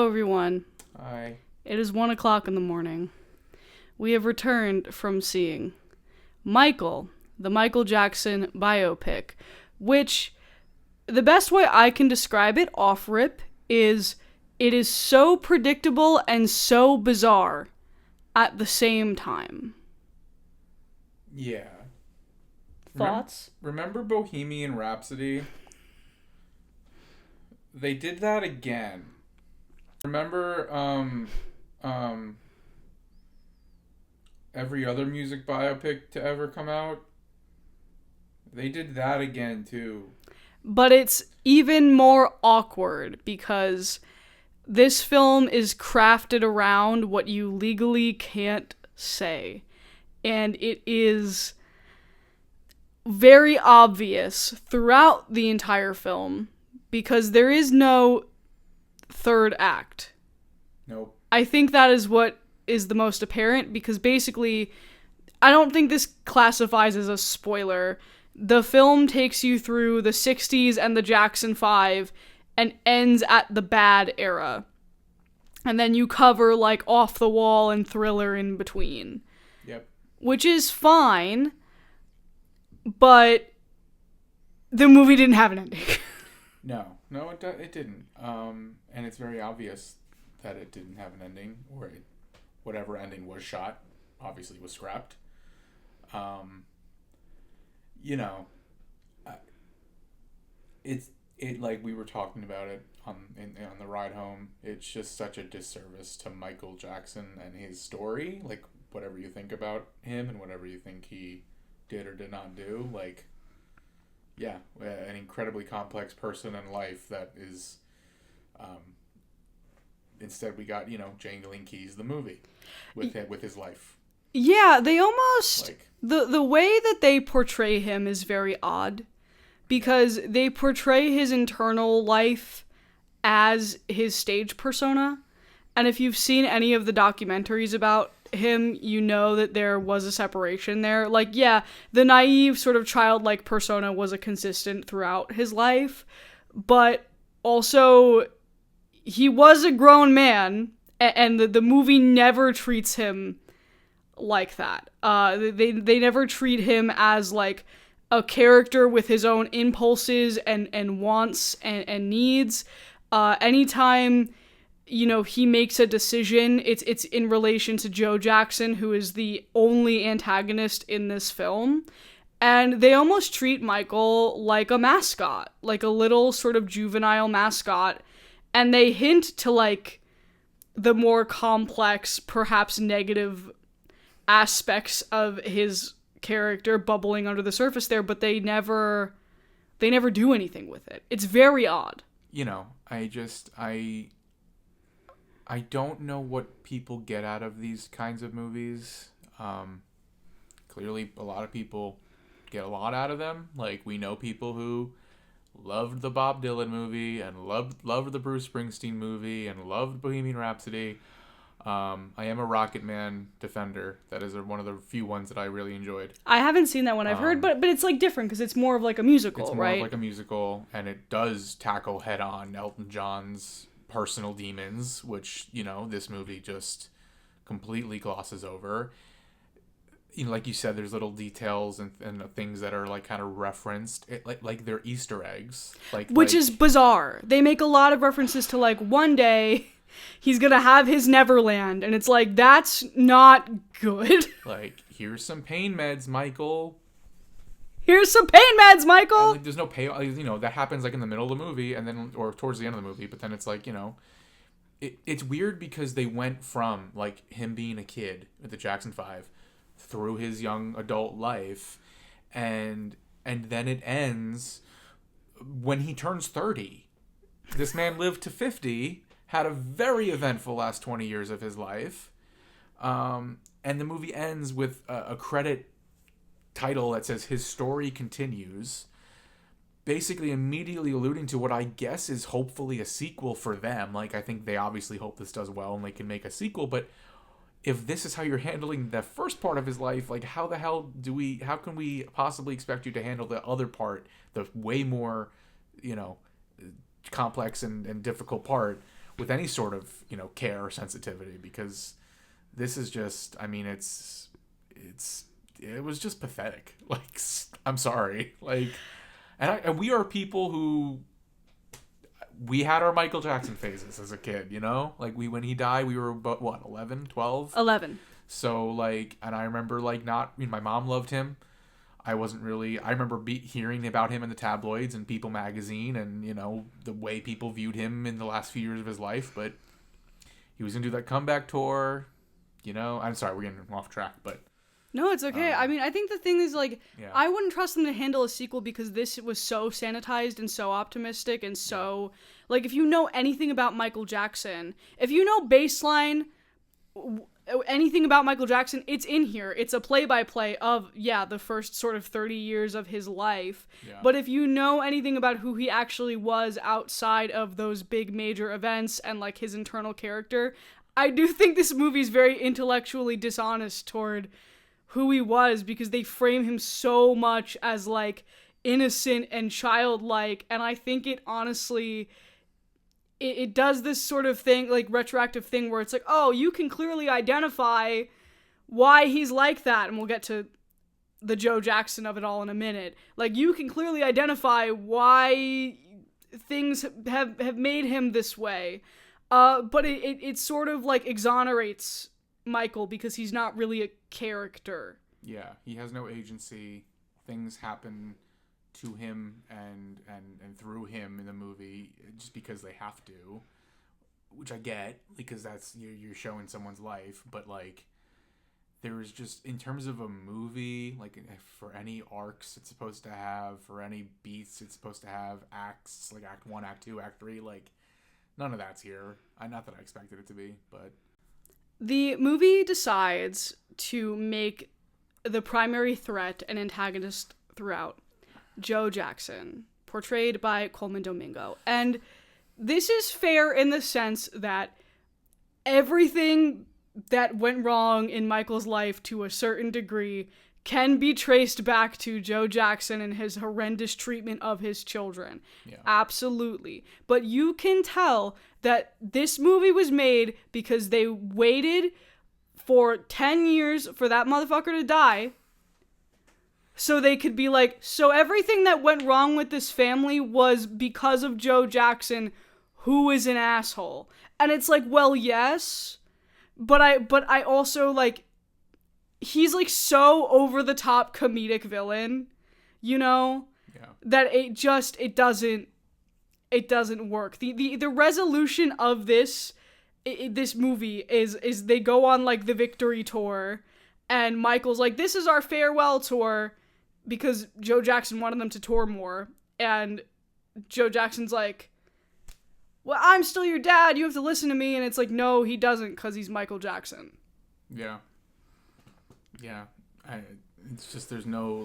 Hello, everyone. Hi. It is 1 o'clock in the morning. We have returned from seeing Michael, the Michael Jackson biopic, which the best way I can describe it off rip is it is so predictable and so bizarre at the same time. Yeah. Thoughts? Remember Bohemian Rhapsody? They did that again. Remember every other music biopic to ever come out? They did that again too. But it's even more awkward because this film is crafted around what you legally can't say. And it is very obvious throughout the entire film because there is no third act. Nope. I think that is what is the most apparent because basically, I don't think this classifies as a spoiler. The film takes you through the 60s and the Jackson 5 and ends at the bad era. And then you cover like Off the Wall and Thriller in between. Yep. Which is fine, but the movie didn't have an ending. No, it didn't. And it's very obvious that it didn't have an ending, or whatever ending was shot, obviously was scrapped. It like we were talking about it on the ride home. It's just such a disservice to Michael Jackson and his story. Like, whatever you think about him and whatever you think he did or did not do, like, yeah, an incredibly complex person in life that is, instead we got, Jangling Keys, the movie, with his life. Yeah, they almost, like, the way that they portray him is very odd, because they portray his internal life as his stage persona, and if you've seen any of the documentaries about him, you know that there was a separation there. Like, yeah, the naive sort of childlike persona was a consistent throughout his life, but also he was a grown man, and the movie never treats him like that. They never treat him as like a character with his own impulses and wants and needs. Anytime he makes a decision, it's in relation to Joe Jackson, who is the only antagonist in this film. And they almost treat Michael like a mascot, like a little sort of juvenile mascot. And they hint to, like, the more complex, perhaps negative aspects of his character bubbling under the surface there, but they never do anything with it. It's very odd. I don't know what people get out of these kinds of movies. Clearly, a lot of people get a lot out of them. Like, we know people who loved the Bob Dylan movie and loved the Bruce Springsteen movie and loved Bohemian Rhapsody. I am a Rocket Man defender. That is one of the few ones that I really enjoyed. I haven't seen that one. I've heard, but it's like different because it's more of like a musical, right? It's more of like a musical, and it does tackle head on Elton John's personal demons, which, this movie just completely glosses over. Like you said, there's little details and things that are like kind of referenced, like they're Easter eggs, which is bizarre. They make a lot of references to like one day he's gonna have his Neverland, and it's like, that's not good. Like, here's some pain meds, Michael. Here's some pain meds, Michael. And, like, there's no pay. That happens like in the middle of the movie, and then or towards the end of the movie. But then it's like, it's weird because they went from like him being a kid at the Jackson 5 through his young adult life, and then it ends when he turns 30. This man lived to 50, had a very eventful last 20 years of his life, and the movie ends with a credit title that says his story continues, basically immediately alluding to what I guess is hopefully a sequel for them. Like, I think they obviously hope this does well and they can make a sequel, but if this is how you're handling the first part of his life, like, how can we possibly expect you to handle the other part, the way more, complex and difficult part, with any sort of, you know, care or sensitivity, because this is just, I mean, it was just pathetic. Like, I'm sorry. Like, and we are people who, we had our Michael Jackson phases as a kid, you know? Like, when he died, we were about, what, 11, 12? 11. So, like, and I remember, like, not, I mean, my mom loved him. I wasn't really, I remember hearing about him in the tabloids and People magazine and, you know, the way people viewed him in the last few years of his life, but he was going to do that comeback tour, you know? I'm sorry, we're getting off track, but... No, it's okay. I mean, I think the thing is, like, yeah. I wouldn't trust them to handle a sequel because this was so sanitized and so optimistic and so... Like, if you know anything about Michael Jackson, if you know baseline, anything about Michael Jackson, it's in here. It's a play-by-play of, the first sort of 30 years of his life. Yeah. But if you know anything about who he actually was outside of those big major events and, like, his internal character, I do think this movie's very intellectually dishonest toward... who he was, because they frame him so much as, like, innocent and childlike, and I think it honestly, it does this sort of thing, like, retroactive thing where it's like, oh, you can clearly identify why he's like that, and we'll get to the Joe Jackson of it all in a minute. Like, you can clearly identify why things have made him this way, but it sort of, like, exonerates Michael because he's not really a character. Yeah, he has no agency. Things happen to him and through him in the movie just because they have to, which I get, because that's, you're showing someone's life, but, like, there is just, in terms of a movie, like, for any arcs it's supposed to have, for any beats it's supposed to have, acts, like act 1, act 2, act 3, like, none of that's here. Not that I expected it to be, but... The movie decides to make the primary threat and antagonist throughout Joe Jackson, portrayed by Coleman Domingo. And this is fair in the sense that everything that went wrong in Michael's life to a certain degree can be traced back to Joe Jackson and his horrendous treatment of his children. Yeah. Absolutely. But you can tell that this movie was made because they waited for 10 years for that motherfucker to die so they could be like, so everything that went wrong with this family was because of Joe Jackson, who is an asshole. And it's like, well, yes, but I also, like, he's, like, so over-the-top comedic villain, you know? Yeah. That it doesn't work. The resolution of this movie is they go on, like, the victory tour, and Michael's like, this is our farewell tour, because Joe Jackson wanted them to tour more, and Joe Jackson's like, well, I'm still your dad, you have to listen to me, and it's like, no, he doesn't, because he's Michael Jackson. Yeah. Yeah, it's just, there's no,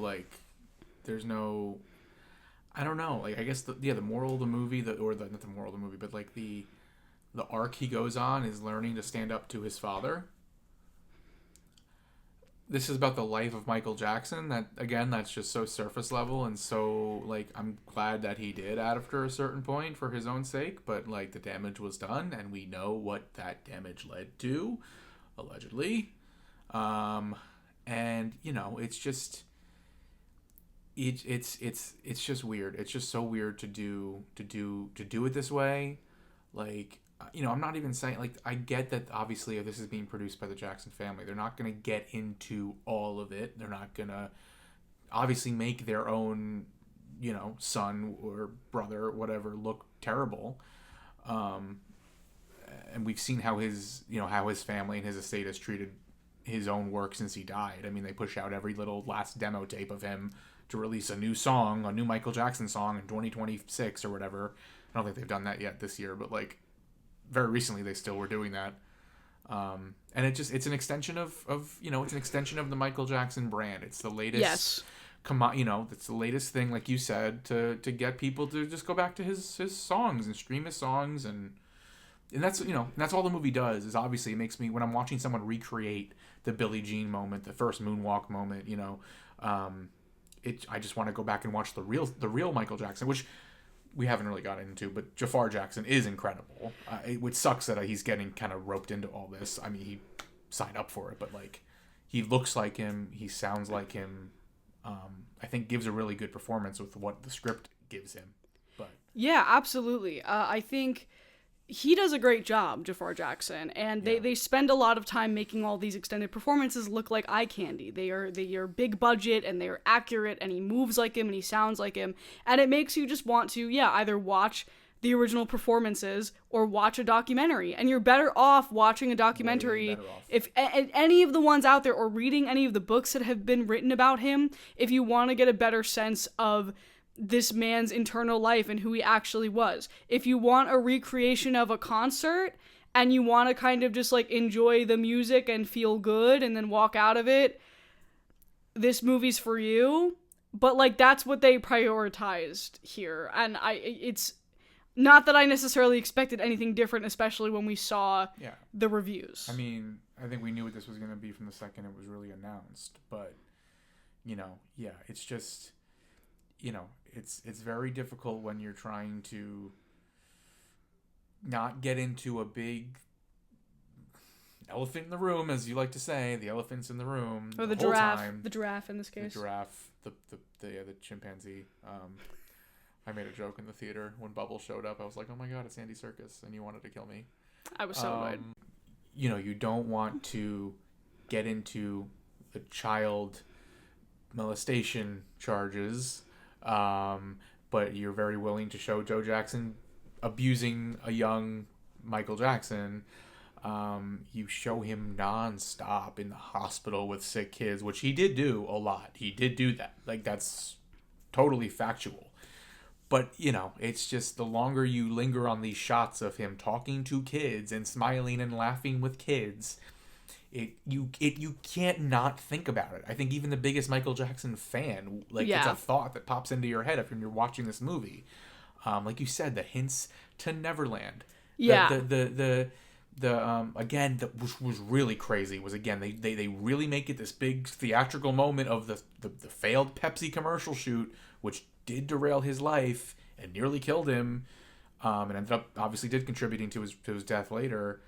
I don't know, like, I guess, the moral of the movie, not the moral of the movie, but, like, the arc he goes on is learning to stand up to his father. This is about the life of Michael Jackson, that, again, that's just so surface level, and so, like, I'm glad that he did after a certain point for his own sake, but, like, the damage was done, and we know what that damage led to, allegedly. And, you know, it's just, it's just weird. It's just so weird to do it this way. Like, you know, I'm not even saying, like, I get that obviously this is being produced by the Jackson family. They're not going to get into all of it. They're not going to obviously make their own, you know, son or brother or whatever look terrible. And we've seen how his family and his estate has treated his own work since he died. I mean, they push out every little last demo tape of him to release a new Michael Jackson song in 2026 or whatever. I don't think they've done that yet this year, but, like, very recently they still were doing that. And it's an extension of you know, it's an extension of the Michael Jackson brand. It's the latest. Yes. You know, it's the latest thing, like you said, to get people to just go back to his songs and stream his songs, and that's, you know, that's all the movie does. Is obviously, it makes me, when I'm watching someone recreate the Billie Jean moment, the first moonwalk moment, you know, I just want to go back and watch the real Michael Jackson, which we haven't really gotten into, but Jafar Jackson is incredible. Which sucks that he's getting kind of roped into all this. I mean, he signed up for it, but like, he looks like him, he sounds like him. I think gives a really good performance with what the script gives him. But yeah, absolutely. I think he does a great job, Jafar Jackson, and they spend a lot of time making all these extended performances look like eye candy. They are big budget, and they're accurate, and he moves like him, and he sounds like him, and it makes you just want to either watch the original performances or watch a documentary. And you're better off watching a documentary if any of the ones out there, or reading any of the books that have been written about him, if you want to get a better sense of this man's internal life and who he actually was. If you want a recreation of a concert and you want to kind of just like enjoy the music and feel good and then walk out of it, this movie's for you. But like, that's what they prioritized here. And it's not that I necessarily expected anything different, especially when we saw the reviews. I mean, I think we knew what this was going to be from the second it was really announced. But, it's just, it's very difficult when you're trying to not get into a big elephant in the room, as you like to say, the elephant's in the room. Or the giraffe. The giraffe in this case. The giraffe, the chimpanzee. I made a joke in the theater when Bubbles showed up. I was like, oh my god, it's Andy Serkis, and you wanted to kill me. I was so annoyed. You don't want to get into the child molestation charges, but you're very willing to show Joe Jackson abusing a young Michael Jackson. You show him nonstop in the hospital with sick kids, which he did do a lot. He did do that. Like, that's totally factual. But, it's just the longer you linger on these shots of him talking to kids and smiling and laughing with kids, you can't not think about it. I think even the biggest Michael Jackson fan, it's a thought that pops into your head if you're watching this movie. Like you said, the hints to Neverland. Yeah. Which was really crazy was, again, they really make it this big theatrical moment of the failed Pepsi commercial shoot, which did derail his life and nearly killed him, and ended up obviously did contributing to his death later.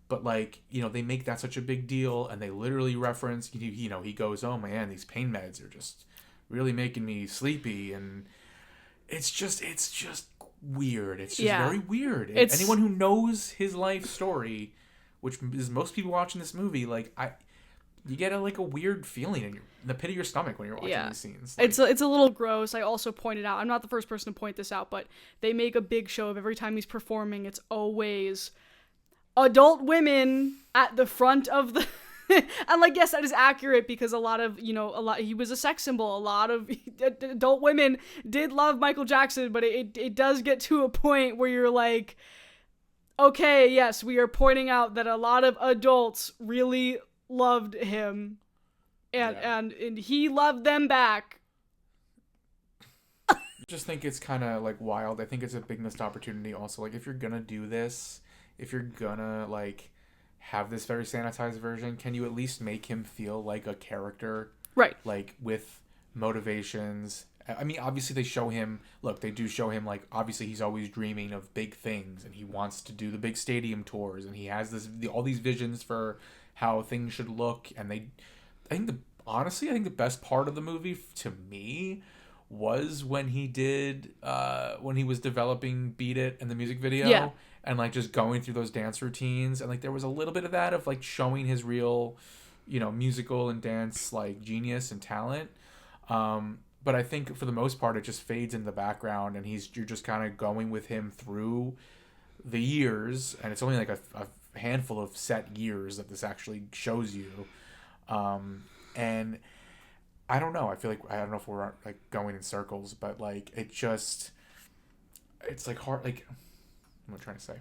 But they make that such a big deal, and they literally reference, he goes, oh man, these pain meds are just really making me sleepy, and it's just weird. It's just very weird. Anyone who knows his life story, which is most people watching this movie, you get a weird feeling in the pit of your stomach when you're watching these scenes. It's a little gross. I also pointed out, I'm not the first person to point this out, but they make a big show of every time he's performing, it's always adult women at the front of the and yes, that is accurate, because a lot he was a sex symbol. A lot of adult women did love Michael Jackson, but it does get to a point where you're like, okay, yes, we are pointing out that a lot of adults really loved him, and he loved them back. I just think it's kind of wild. I think it's a big missed opportunity also. If you're gonna do this, if you're gonna have this very sanitized version, can you at least make him feel like a character, right? With motivations. I mean, obviously they show him, obviously he's always dreaming of big things, and he wants to do the big stadium tours, and he has all these visions for how things should look. And I think the best part of the movie to me was when he was developing Beat It and the music video, and just going through those dance routines, and there was a little bit of that of showing his real, musical and dance genius and talent. But I think for the most part it just fades in the background, and you're just kind of going with him through the years, and it's only a handful of set years that this actually shows you. And I don't know, I feel I don't know if we're going in circles, but it's hard. What am I trying to say?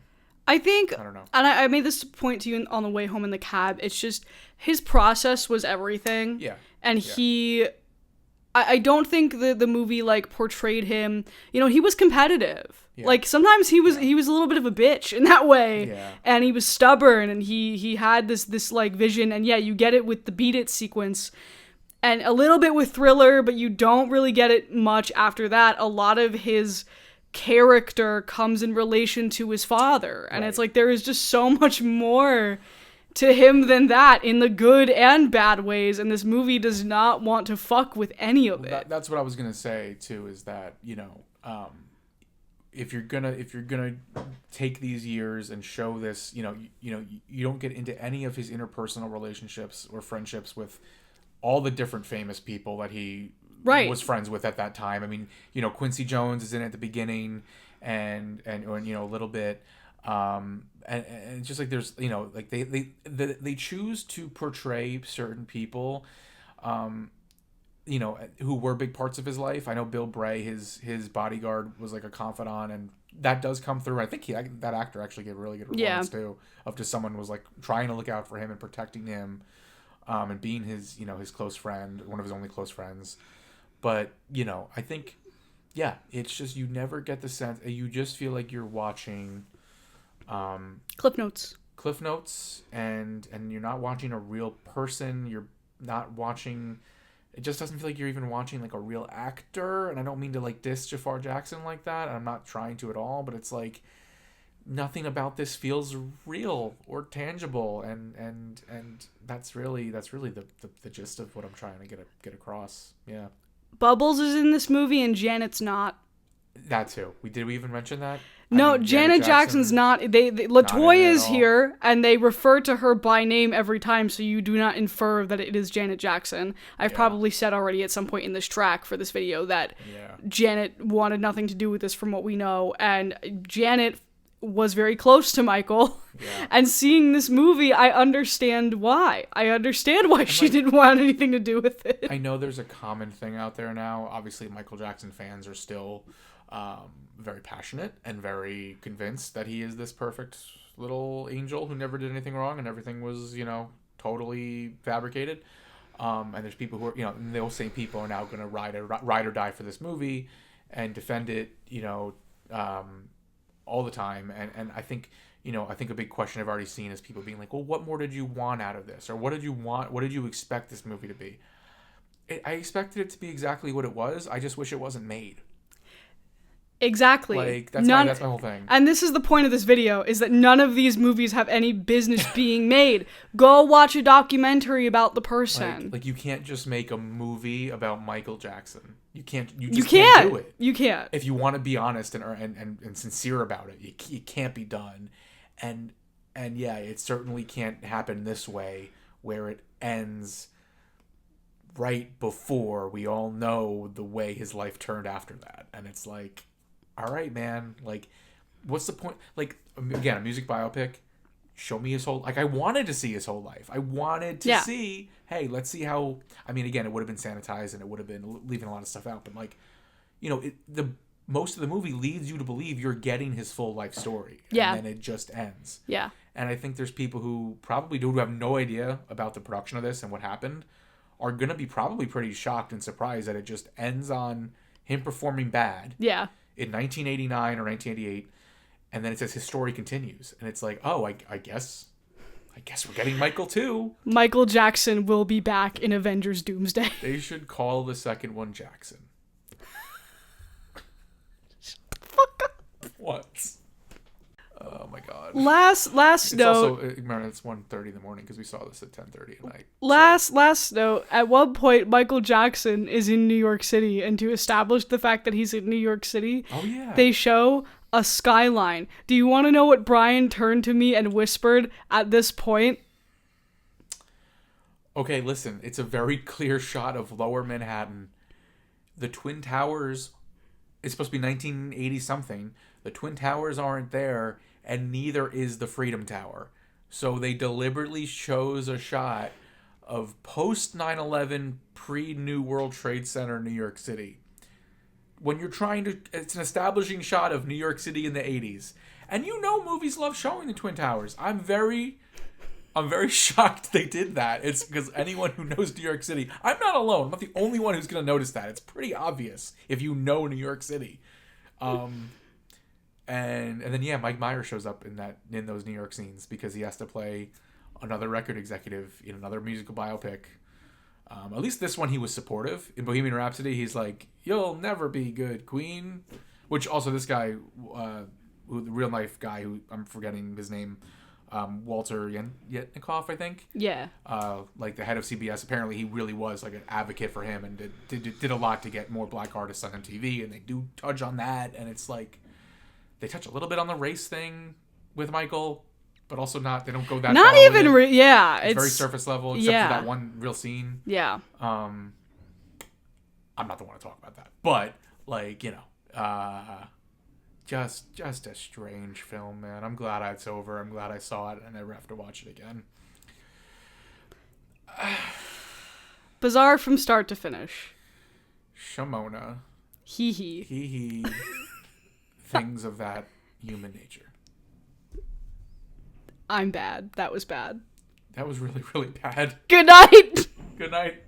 I think, I don't know. And I made this point to you on the way home in the cab. It's just his process was everything. Yeah. And I don't think the movie portrayed him. He was competitive. Yeah. Sometimes he was a little bit of a bitch in that way. Yeah. And he was stubborn, and he had this vision, and you get it with the Beat It sequence, and a little bit with Thriller, but you don't really get it much after that. A lot of his character comes in relation to his father. And it's like there is just so much more to him than that in the good and bad ways, and this movie does not want to fuck with any of it. That's what I was gonna say too, is that, if you're gonna take these years and show this, you don't get into any of his interpersonal relationships or friendships with all the different famous people that he was friends with at that time. I mean, Quincy Jones is in it at the beginning, and a little bit. And it's just like there's, like they choose to portray certain people, who were big parts of his life. I know Bill Bray, his bodyguard, was like a confidant, and that does come through. I think that actor actually gave a really good performance too, of just someone was like trying to look out for him and protecting him, and being his close friend, one of his only close friends. But I think, it's just, you never get the sense, you just feel like you're watching Cliff Notes, and you're not watching a real person. You're not watching, it just doesn't feel like you're even watching like a real actor. And I don't mean to like diss Jafar Jackson like that, I'm not trying to at all, but it's like nothing about this feels real or tangible, and that's really the gist of what I'm trying to get across. Bubbles is in this movie and Janet's not. That too. Did we even mention that? No, Janet Jackson's not. LaToya's here, and they refer to her by name every time, so you do not infer that it is Janet Jackson. I've probably said already at some point in this track for this video that Janet wanted nothing to do with this, from what we know, and Janet was very close to Michael. And seeing this movie, I understand why. She didn't want anything to do with it. I know there's a common thing out there now. Obviously, Michael Jackson fans are still very passionate and very convinced that he is this perfect little angel who never did anything wrong, and everything was, totally fabricated. And there's people who are, those same people are now going to ride or die for this movie and defend it, all the time. And I think, I think a big question I've already seen is people being like, well, what more did you want out of this? Or what did you want? What did you expect this movie to be? I expected it to be exactly what it was. I just wish it wasn't made. Exactly. Like, that's my whole thing. And this is the point of this video, is that none of these movies have any business being made. Go watch a documentary about the person. Like you can't just make a movie about Michael Jackson. You can't do it. You can't. If you want to be honest and sincere about it, it can't be done. And it certainly can't happen this way, where it ends right before we all know the way his life turned after that. And it's like, all right, man, like, what's the point? Like, again, a music biopic, show me his whole, like, I wanted to see his whole life. I wanted to see, hey, let's see how, I mean, again, it would have been sanitized and it would have been leaving a lot of stuff out, but like, most of the movie leads you to believe you're getting his full life story. And then it just ends. Yeah. And I think there's people who probably who have no idea about the production of this and what happened are going to be probably pretty shocked and surprised that it just ends on him performing bad. Yeah. In 1989 or 1988, and then it says his story continues, and it's like, oh, I guess we're getting Michael too. Michael Jackson will be back in Avengers Doomsday. They should call the second one Jackson. Shut the fuck up. What? Oh my god. Last it's note. Also, remember, it's 1:30 in the morning because we saw this at 10:30 at night. Last note. At one point, Michael Jackson is in New York City, and to establish the fact that he's in New York City, they show a skyline. Do you want to know what Brian turned to me and whispered at this point? Okay, listen. It's a very clear shot of Lower Manhattan. The Twin Towers. It's supposed to be 1980 something. The Twin Towers aren't there, and neither is the Freedom Tower. So they deliberately chose a shot of post 9/11, pre-New World Trade Center, New York City. When you're trying to, it's an establishing shot of New York City in the 80s. And movies love showing the Twin Towers. I'm very shocked they did that. It's because anyone who knows New York City, I'm not alone. I'm not the only one who's going to notice that. It's pretty obvious if you know New York City. And then Mike Myers shows up in those New York scenes because he has to play another record executive in another musical biopic. At least this one he was supportive. In Bohemian Rhapsody, he's like, "You'll never be good, Queen." Which also this guy, who the real life guy who I'm forgetting his name, Walter Yetnikoff, I think. Yeah. Like the head of CBS. Apparently, he really was like an advocate for him and did a lot to get more black artists on MTV. And they do touch on that, and it's like they touch a little bit on the race thing with Michael, but also not. They don't go that. Not far even. with it. Yeah. It's very surface level, except for that one real scene. Yeah. I'm not the one to talk about that, but like just a strange film, man. I'm glad it's over. I'm glad I saw it and never have to watch it again. Bizarre from start to finish. Shamona. Hee hee. Hee hee. Things of that human nature. I'm bad. That was bad. That was really, really bad. Good night. Good night.